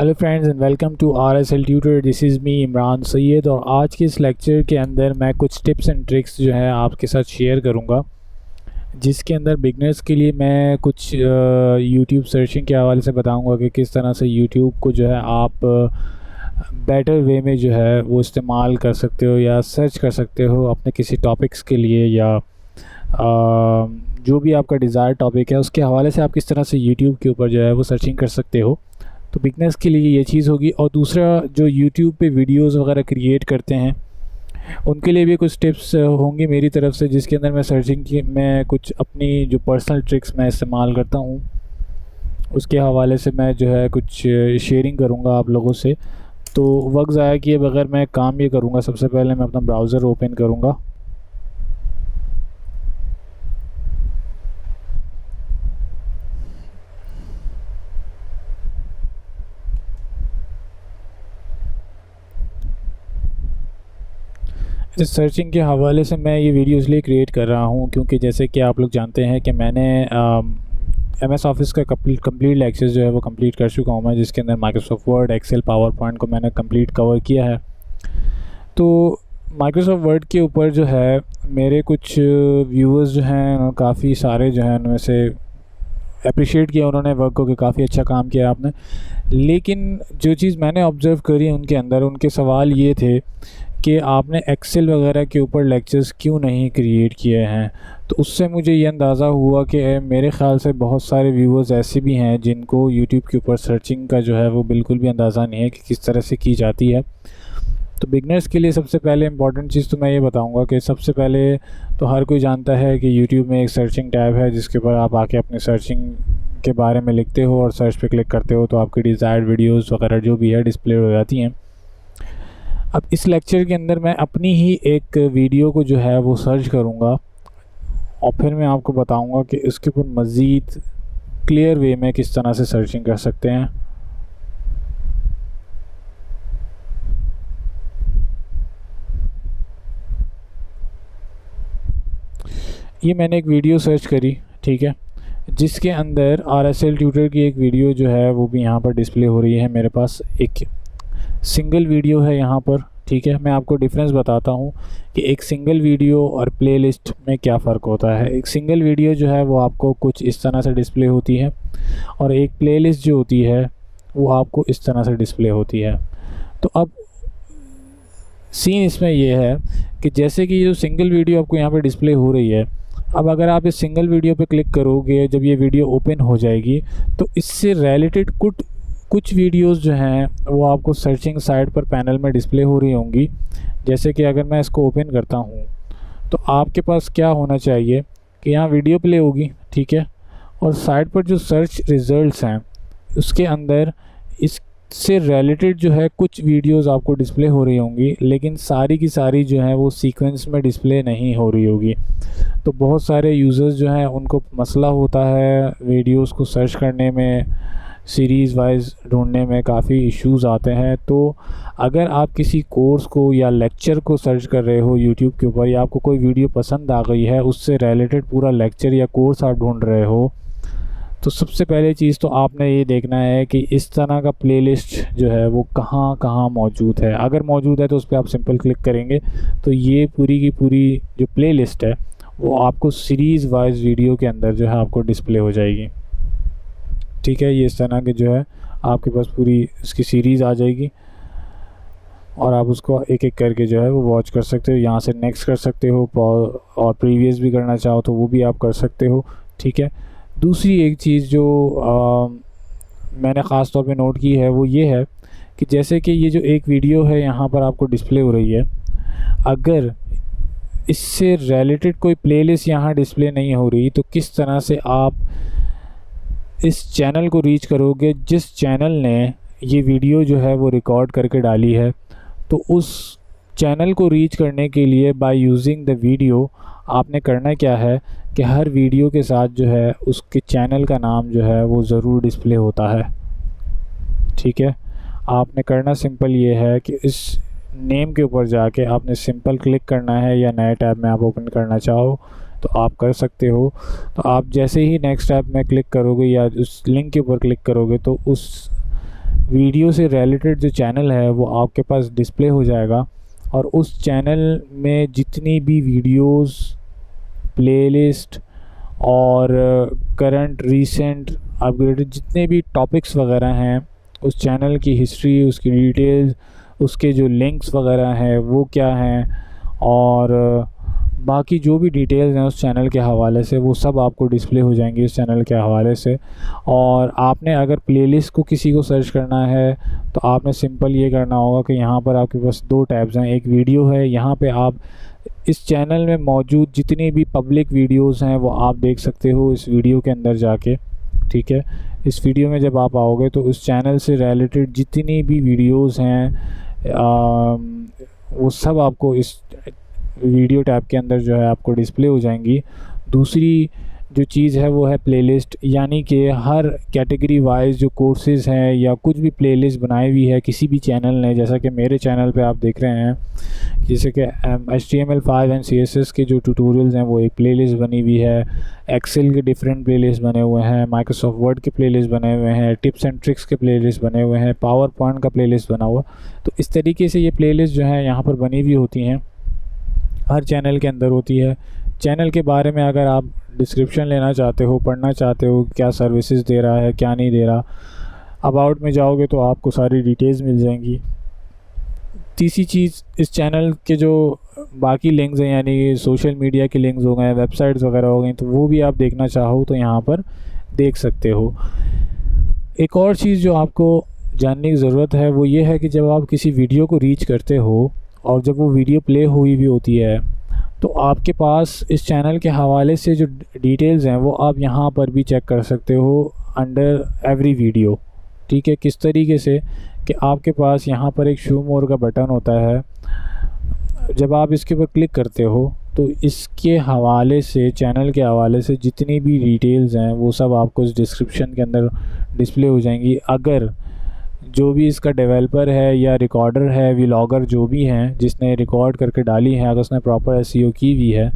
Hello friends and welcome to RSL tutor. This is me Imran Syed और आज के इस लेक्चर के अंदर मैं कुछ टिप्स एंड ट्रिक्स जो है आपके साथ शेयर करूंगा, जिसके अंदर बिगनर्स के लिए मैं कुछ यूट्यूब सर्चिंग के हवाले से बताऊंगा कि किस तरह से यूट्यूब को जो है आप बेटर वे में जो है वो इस्तेमाल कर सकते हो या सर्च कर सकते हो अपने किसी टॉपिक्स के लिए, या जो भी आपका डिज़ायर टॉपिक है उसके हवाले से आप किस तरह से यूट्यूब के ऊपर जो है वो सर्चिंग कर सकते हो। तो बिगनर्स के लिए ये चीज़ होगी। और दूसरा, जो यूट्यूब पे वीडियोस वगैरह क्रिएट करते हैं उनके लिए भी कुछ टिप्स होंगी मेरी तरफ से, जिसके अंदर मैं सर्चिंग की मैं कुछ अपनी जो पर्सनल ट्रिक्स मैं इस्तेमाल करता हूँ उसके हवाले से मैं जो है कुछ शेयरिंग करूँगा आप लोगों से। तो वक्त ज़ाया किए बगैर मैं काम ये करूँगा, सबसे पहले मैं अपना ब्राउज़र ओपन करूँगा। इस सर्चिंग के हवाले से मैं ये वीडियो इसलिए क्रिएट कर रहा हूँ क्योंकि जैसे कि आप लोग जानते हैं कि मैंने MS ऑफिस का कंप्लीट लेक्चर्स जो है वो कंप्लीट कर चुका हूँ मैं, जिसके अंदर Microsoft Word, Excel, PowerPoint को मैंने कंप्लीट कवर किया है। तो माइक्रोसॉफ्ट वर्ड के ऊपर जो है मेरे कुछ व्यूअर्स जो हैं काफ़ी सारे जो हैं उनमें से अप्रिशिएट किया उन्होंने वर्क को कि काफ़ी अच्छा काम किया आपने। लेकिन जो चीज़ मैंने ऑब्ज़र्व करी उनके अंदर, उनके सवाल ये थे कि आपने एक्सेल वगैरह के ऊपर लेक्चर्स क्यों नहीं क्रिएट किए हैं। तो उससे मुझे ये अंदाज़ा हुआ कि मेरे ख़्याल से बहुत सारे व्यूअर्स ऐसे भी हैं जिनको यूट्यूब के ऊपर सर्चिंग का जो है वो बिल्कुल भी अंदाज़ा नहीं है कि किस तरह से की जाती है। तो बिगनर्स के लिए सबसे पहले इम्पॉर्टेंट चीज़ तो मैं ये बताऊंगा कि सबसे पहले तो हर कोई जानता है कि यूट्यूब में एक सर्चिंग टैब है जिसके ऊपर आप आके अपने सर्चिंग के बारे में लिखते हो और सर्च पे क्लिक करते हो तो आपकी डिज़ायर्ड वीडियोस वगैरह जो भी है डिस्प्ले हो जाती हैं। अब इस लेक्चर के अंदर मैं अपनी ही एक वीडियो को जो है वो सर्च करूँगा और फिर मैं आपको बताऊँगा कि इसके ऊपर मज़ीद क्लियर वे में किस तरह से सर्चिंग कर सकते हैं। ये मैंने एक वीडियो सर्च करी, ठीक है, जिसके अंदर RSL ट्यूटर की एक वीडियो जो है वो भी यहाँ पर डिस्प्ले हो रही है। मेरे पास एक सिंगल वीडियो है यहाँ पर, ठीक है। मैं आपको डिफरेंस बताता हूँ कि एक सिंगल वीडियो और प्लेलिस्ट में क्या फ़र्क होता है। एक सिंगल वीडियो जो है वो आपको कुछ इस तरह से डिस्प्ले होती है और एक प्लेलिस्ट जो होती है वो आपको इस तरह से डिस्प्ले होती है। तो अब सीन इसमें ये है कि जैसे कि जो सिंगल वीडियो आपको यहाँ पर डिस्प्ले हो रही है, अब अगर आप इस सिंगल वीडियो पे क्लिक करोगे, जब ये वीडियो ओपन हो जाएगी तो इससे रिलेटेड कुछ वीडियोस जो हैं वो आपको सर्चिंग साइड पर पैनल में डिस्प्ले हो रही होंगी। जैसे कि अगर मैं इसको ओपन करता हूँ तो आपके पास क्या होना चाहिए कि यहाँ वीडियो प्ले होगी, ठीक है, और साइड पर जो सर्च रिज़ल्ट्स हैं उसके अंदर इससे रिलेटेड जो है कुछ वीडियोस आपको डिस्प्ले हो रही होंगी, लेकिन सारी की सारी जो है वो सीक्वेंस में डिस्प्ले नहीं हो रही होगी। तो बहुत सारे यूज़र्स जो हैं उनको मसला होता है वीडियोस को सर्च करने में, सीरीज़ वाइज ढूंढने में काफ़ी इश्यूज़ आते हैं। तो अगर आप किसी कोर्स को या लेक्चर को सर्च कर रहे हो यूट्यूब के ऊपर, या आपको कोई वीडियो पसंद आ गई है, उससे रिलेटेड पूरा लेक्चर या कोर्स आप ढूंढ रहे हो, तो सबसे पहले चीज़ तो आपने ये देखना है कि इस तरह का प्लेलिस्ट जो है वो कहाँ कहाँ मौजूद है। अगर मौजूद है तो उस पर आप सिंपल क्लिक करेंगे तो ये पूरी की पूरी जो प्लेलिस्ट है वो आपको सीरीज़ वाइज वीडियो के अंदर जो है आपको डिस्प्ले हो जाएगी, ठीक है। ये इस तरह के जो है आपके पास पूरी इसकी सीरीज़ आ जाएगी और आप उसको एक एक करके जो है वो वॉच कर सकते हो। यहाँ से नेक्स्ट कर सकते हो और प्रीवियस भी करना चाहो तो वो भी आप कर सकते हो, ठीक है। दूसरी एक चीज़ जो मैंने ख़ास तौर पे नोट की है वो ये है कि जैसे कि ये जो एक वीडियो है यहाँ पर आपको डिस्प्ले हो रही है, अगर इससे रिलेटेड कोई प्लेलिस्ट यहाँ डिस्प्ले नहीं हो रही तो किस तरह से आप इस चैनल को रीच करोगे जिस चैनल ने ये वीडियो जो है वो रिकॉर्ड करके डाली है। तो उस चैनल को रीच करने के लिए बाय यूजिंग द वीडियो आपने करना क्या है कि हर वीडियो के साथ जो है उसके चैनल का नाम जो है वो ज़रूर डिस्प्ले होता है। ठीक है, आपने करना सिंपल ये है कि इस नेम के ऊपर जाके आपने सिंपल क्लिक करना है, या नए टैब में आप ओपन करना चाहो तो आप कर सकते हो। तो आप जैसे ही नेक्स्ट टैब में क्लिक करोगे या उस लिंक के ऊपर क्लिक करोगे तो उस वीडियो से रिलेटेड जो चैनल है वो आपके पास डिस्प्ले हो जाएगा, और उस चैनल में जितनी भी वीडियोस, प्लेलिस्ट और करंट, रीसेंट, अपग्रेडेड जितने भी टॉपिक्स वगैरह हैं, उस चैनल की हिस्ट्री, उसकी डिटेल्स, उसके जो लिंक्स वगैरह हैं वो क्या हैं, और बाकी जो भी डिटेल्स हैं उस चैनल के हवाले से वो सब आपको डिस्प्ले हो जाएंगी इस चैनल के हवाले से। और आपने अगर प्लेलिस्ट को किसी को सर्च करना है तो आपने सिंपल ये करना होगा कि यहाँ पर आपके पास दो टैब्स हैं, एक वीडियो है, यहाँ पे आप इस चैनल में मौजूद जितनी भी पब्लिक वीडियोस हैं वो आप देख सकते हो इस वीडियो के अंदर जाके। ठीक है, इस वीडियो में जब आप आओगे तो उस चैनल से रिलेटेड जितनी भी वीडियोस हैं वो सब आपको इस वीडियो टैब के अंदर जो है आपको डिस्प्ले हो जाएंगी। दूसरी जो चीज़ है वो है प्लेलिस्ट, यानी कि हर कैटेगरी वाइज जो कोर्सेज़ हैं या कुछ भी प्लेलिस्ट बनाई हुई है किसी भी चैनल ने, जैसा कि मेरे चैनल पे आप देख रहे हैं, जैसे कि HTML5 एंड CSS के जो ट्यूटोरियल्स हैं वो एक प्लेलिस्ट बनी हुई है, एक्सेल के डिफरेंट प्लेलिस्ट बने हुए हैं, माइक्रोसॉफ्ट वर्ड के प्लेलिस्ट बने हुए हैं, टिप्स एंड ट्रिक्स के प्लेलिस्ट बने हुए हैं, पावर पॉइंट का प्लेलिस्ट बना हुआ। तो इस तरीके से ये प्लेलिस्ट जो है यहाँ पर बनी हुई होती हैं, हर चैनल के अंदर होती है। चैनल के बारे में अगर आप डिस्क्रिप्शन लेना चाहते हो, पढ़ना चाहते हो क्या सर्विसेज दे रहा है, क्या नहीं दे रहा, अबाउट में जाओगे तो आपको सारी डिटेल्स मिल जाएंगी। तीसरी चीज़, इस चैनल के जो बाकी लिंक्स हैं, यानी सोशल मीडिया के लिंक्स हो गए, वेबसाइट्स वगैरह हो गई, तो वो भी आप देखना चाहो तो यहाँ पर देख सकते हो। एक और चीज़ जो आपको जानने की ज़रूरत है वो ये है कि जब आप किसी वीडियो को रीच करते हो और जब वो वीडियो प्ले हुई भी होती है तो आपके पास इस चैनल के हवाले से जो डिटेल्स हैं वो आप यहाँ पर भी चेक कर सकते हो अंडर एवरी वीडियो। ठीक है, किस तरीके से कि आपके पास यहाँ पर एक शो मोर का बटन होता है, जब आप इसके ऊपर क्लिक करते हो तो इसके हवाले से, चैनल के हवाले से जितनी भी डिटेल्स हैं वो सब आपको इस डिस्क्रिप्शन के अंदर डिस्प्ले हो जाएंगी। अगर जो भी इसका डेवलपर है या रिकॉर्डर है, व्लॉगर जो भी हैं जिसने रिकॉर्ड करके डाली है, अगर उसने प्रॉपर SEO की हुई है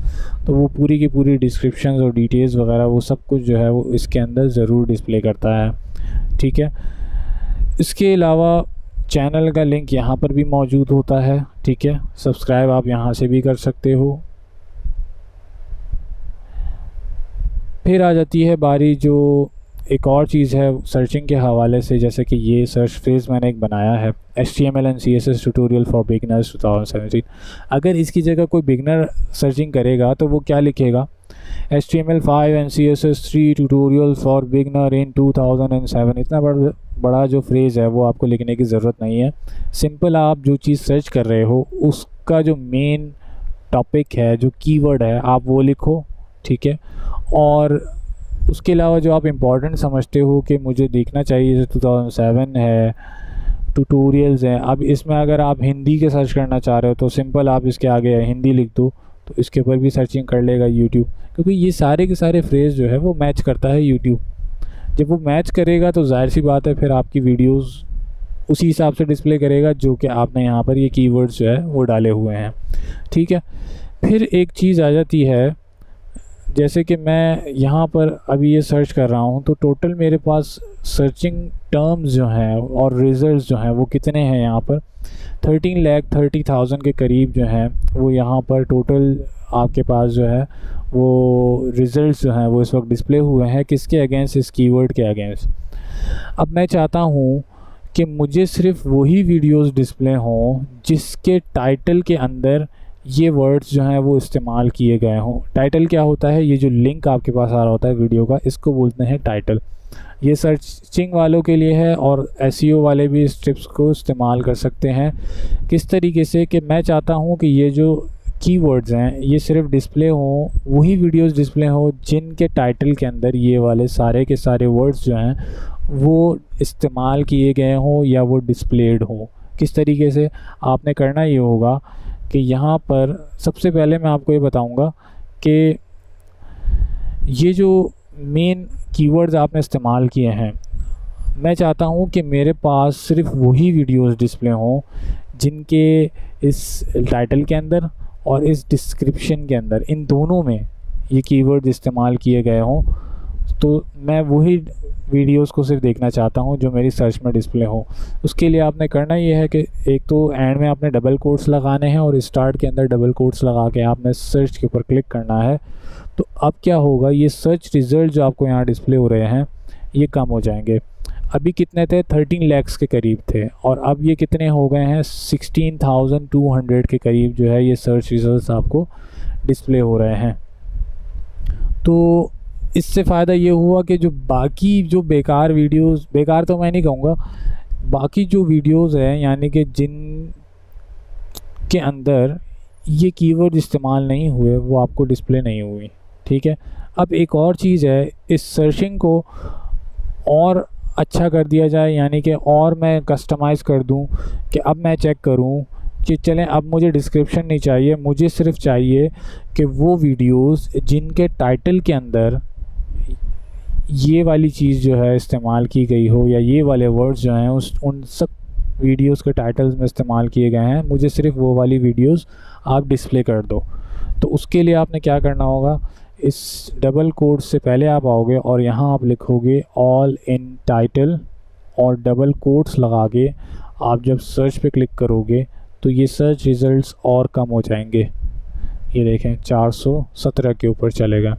तो वो पूरी की पूरी डिस्क्रिप्शन और डिटेल्स वगैरह वो सब कुछ जो है वो इसके अंदर ज़रूर डिस्प्ले करता है। ठीक है, इसके अलावा चैनल का लिंक यहाँ पर भी मौजूद होता है। ठीक है, सब्सक्राइब आप यहाँ से भी कर सकते हो। फिर आ जाती है बारी जो एक और चीज़ है सर्चिंग के हवाले से, जैसे कि ये सर्च फ्रेज़ मैंने एक बनाया है, HTML and CSS tutorial for beginners 2017। अगर इसकी जगह कोई बिगनर सर्चिंग करेगा तो वो क्या लिखेगा, HTML5 and CSS 3 tutorial for beginner in 2007। इतना बड़ा जो फ्रेज़ है वो आपको लिखने की ज़रूरत नहीं है। सिंपल आप जो चीज़ सर्च कर रहे हो उसका जो मेन टॉपिक है, जो कीवर्ड है, आप वो लिखो। ठीक है, और उसके अलावा जो आप इम्पॉर्टेंट समझते हो कि मुझे देखना चाहिए, जैसे 2007 है, ट्यूटोरियल्स हैं, अब इसमें अगर आप हिंदी के सर्च करना चाह रहे हो तो सिंपल आप इसके आगे हिंदी लिख दो तो इसके ऊपर भी सर्चिंग कर लेगा यूट्यूब, क्योंकि ये सारे के सारे फ्रेज़ जो है वो मैच करता है यूट्यूब। जब वो मैच करेगा तो जाहिर सी बात है फिर आपकी वीडियोस उसी हिसाब से डिस्प्ले करेगा जो कि आपने यहाँ पर ये कीवर्ड्स जो है वो डाले हुए हैं। ठीक है, फिर एक चीज़ आ जाती है, जैसे कि मैं यहाँ पर अभी ये सर्च कर रहा हूँ तो टोटल मेरे पास सर्चिंग टर्म्स जो हैं और रिज़ल्ट्स जो हैं वो कितने हैं, यहाँ पर 13,30,000 के करीब जो हैं वो यहाँ पर टोटल आपके पास जो है वो रिज़ल्ट्स जो हैं वो इस वक्त डिस्प्ले हुए हैं। किसके अगेंस्ट, इस कीवर्ड के अगेंस्ट। अब मैं चाहता हूँ कि मुझे सिर्फ वही वीडियोस डिस्प्ले हों जिसके टाइटल के अंदर ये वर्ड्स जो हैं वो इस्तेमाल किए गए हों। टाइटल क्या होता है, ये जो लिंक आपके पास आ रहा होता है वीडियो का, इसको बोलते हैं टाइटल। ये सर्चिंग वालों के लिए है और SEO वाले भी इस टिप्स को इस्तेमाल कर सकते हैं। किस तरीके से कि मैं चाहता हूँ कि ये जो कीवर्ड्स हैं ये सिर्फ डिस्प्ले हों, वही वीडियोस डिस्प्ले हों जिनके टाइटल के अंदर ये वाले सारे के सारे वर्ड्स जो हैं वो इस्तेमाल किए गए हों या वो डिस्प्लेड हों। किस तरीके से आपने करना ये होगा कि यहाँ पर सबसे पहले मैं आपको ये बताऊँगा कि ये जो मेन कीवर्ड्स आपने इस्तेमाल किए हैं, मैं चाहता हूँ कि मेरे पास सिर्फ वही वीडियोस डिस्प्ले हों जिनके इस टाइटल के अंदर और इस डिस्क्रिप्शन के अंदर, इन दोनों में ये कीवर्ड इस्तेमाल किए गए हों। तो मैं वही वीडियोस को सिर्फ देखना चाहता हूँ जो मेरी सर्च में डिस्प्ले हो। उसके लिए आपने करना ये है कि एक तो एंड में आपने डबल कोट्स लगाने हैं और स्टार्ट के अंदर डबल कोट्स लगा के आपने सर्च के ऊपर क्लिक करना है। तो अब क्या होगा, ये सर्च रिज़ल्ट जो आपको यहाँ डिस्प्ले हो रहे हैं ये कम हो जाएंगे। अभी कितने थे, 13 लाख के करीब थे और अब ये कितने हो गए हैं, 16,200 के करीब जो है ये सर्च रिजल्ट्स आपको डिस्प्ले हो रहे हैं। तो इससे फ़ायदा ये हुआ कि जो बाकी जो बेकार वीडियोस, बेकार तो मैं नहीं कहूँगा, बाकी जो वीडियोस हैं यानी कि जिन के अंदर ये कीवर्ड इस्तेमाल नहीं हुए वो आपको डिस्प्ले नहीं हुई। ठीक है, अब एक और चीज़ है, इस सर्चिंग को और अच्छा कर दिया जाए, यानी कि और मैं कस्टमाइज़ कर दूं कि अब मैं चेक करूं कि चलें अब मुझे डिस्क्रिप्शन नहीं चाहिए, मुझे सिर्फ चाहिए कि वो वीडियोस जिनके टाइटल के अंदर ये वाली चीज़ जो है इस्तेमाल की गई हो या ये वाले वर्ड्स जो हैं उन सब वीडियोस के टाइटल्स में इस्तेमाल किए गए हैं, मुझे सिर्फ वो वाली वीडियोस आप डिस्प्ले कर दो। तो उसके लिए आपने क्या करना होगा, इस डबल कोट से पहले आप आओगे और यहाँ आप लिखोगे ऑल इन टाइटल और डबल कोट्स लगा के आप जब सर्च पे क्लिक करोगे तो ये सर्च रिज़ल्ट्स और कम हो जाएंगे। ये देखें 417 के ऊपर चलेगा।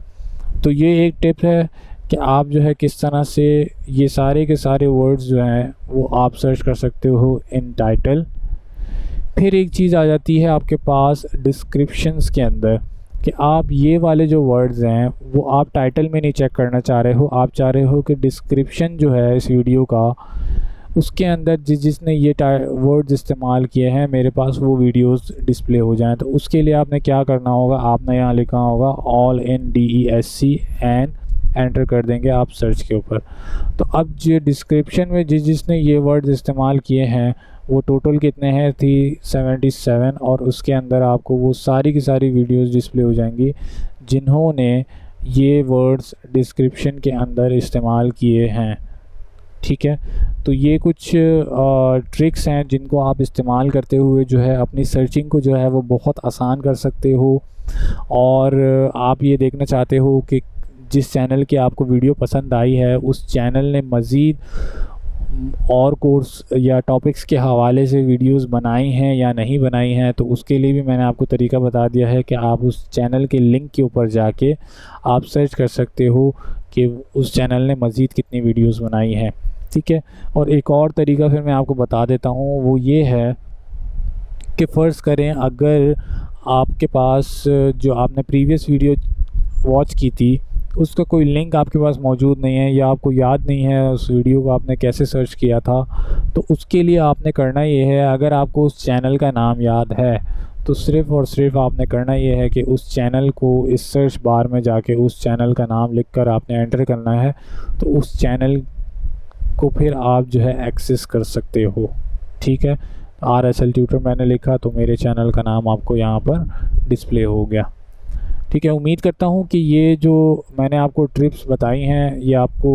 तो ये एक टिप है कि आप जो है किस तरह से ये सारे के सारे वर्ड्स जो हैं वो आप सर्च कर सकते हो इन टाइटल। फिर एक चीज़ आ जाती है आपके पास डिस्क्रिप्शंस के अंदर कि आप ये वाले जो वर्ड्स हैं वो आप टाइटल में नहीं चेक करना चाह रहे हो, आप चाह रहे हो कि डिस्क्रिप्शन जो है इस वीडियो का उसके अंदर जिसने ये वर्ड्स इस्तेमाल किए हैं मेरे पास वो वीडियोस डिस्प्ले हो जाएं। तो उसके लिए आपने क्या करना होगा, आपने यहाँ लिखा होगा all in DESC and enter कर देंगे आप सर्च के ऊपर। तो अब जो डिस्क्रिप्शन में जिसने ये वर्ड्स इस्तेमाल किए हैं वो टोटल कितने हैं थी 77 और उसके अंदर आपको वो सारी की सारी वीडियोस डिस्प्ले हो जाएंगी जिन्होंने ये वर्ड्स डिस्क्रिप्शन के अंदर इस्तेमाल किए हैं। ठीक है, तो ये कुछ ट्रिक्स हैं जिनको आप इस्तेमाल करते हुए जो है अपनी सर्चिंग को जो है वो बहुत आसान कर सकते हो। और आप ये देखना चाहते हो कि जिस चैनल की आपको वीडियो पसंद आई है उस चैनल ने मज़ीद और कोर्स या टॉपिक्स के हवाले से वीडियोस बनाई हैं या नहीं बनाई हैं, तो उसके लिए भी मैंने आपको तरीका बता दिया है कि आप उस चैनल के लिंक के ऊपर जाके आप सर्च कर सकते हो कि उस चैनल ने मज़ीद कितनी वीडियोस बनाई हैं। ठीक है, और एक और तरीका फिर मैं आपको बता देता हूँ, वो ये है कि फ़र्ज़ करें अगर आपके पास जो आपने प्रीवियस वीडियो वॉच की थी उसका कोई लिंक आपके पास मौजूद नहीं है या आपको याद नहीं है उस वीडियो को आपने कैसे सर्च किया था, तो उसके लिए आपने करना ये है, अगर आपको उस चैनल का नाम याद है तो सिर्फ़ और सिर्फ आपने करना ये है कि उस चैनल को इस सर्च बार में जाके उस चैनल का नाम लिखकर आपने एंटर करना है, तो उस चैनल को फिर आप जो है एक्सेस कर सकते हो। ठीक है, RSL ट्यूटर मैंने लिखा तो मेरे चैनल का नाम आपको यहाँ पर डिस्प्ले हो गया। ठीक है, उम्मीद करता हूँ कि ये जो मैंने आपको ट्रिप्स बताई हैं ये आपको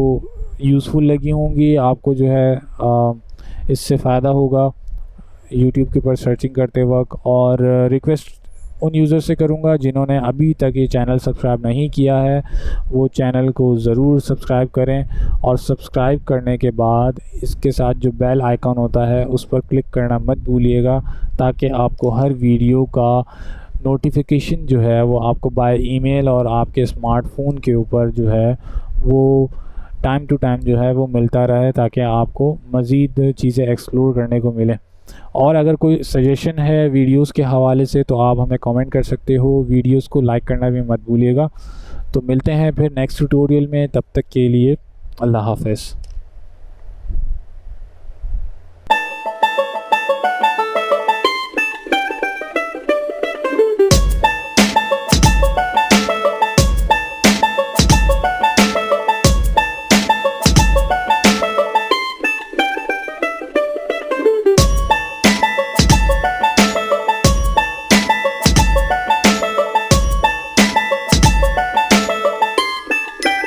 यूज़फुल लगी होंगी, आपको जो है इससे फ़ायदा होगा YouTube के ऊपर सर्चिंग करते वक्त। और रिक्वेस्ट उन यूज़र से करूँगा जिन्होंने अभी तक ये चैनल सब्सक्राइब नहीं किया है वो चैनल को ज़रूर सब्सक्राइब करें, और सब्सक्राइब करने के बाद इसके साथ जो बेल आइकॉन होता है उस पर क्लिक करना मत भूलिएगा ताकि आपको हर वीडियो का नोटिफिकेशन जो है वो आपको बाय ईमेल और आपके स्मार्टफोन के ऊपर जो है वो टाइम टू टाइम जो है वो मिलता रहे ताकि आपको मज़ीद चीज़ें एक्सप्लोर करने को मिले। और अगर कोई सजेशन है वीडियोस के हवाले से तो आप हमें कमेंट कर सकते हो, वीडियोस को लाइक करना भी मत भूलिएगा। तो मिलते हैं फिर नेक्स्ट ट्यूटोरियल में, तब तक के लिए अल्लाह हाफ़िज़।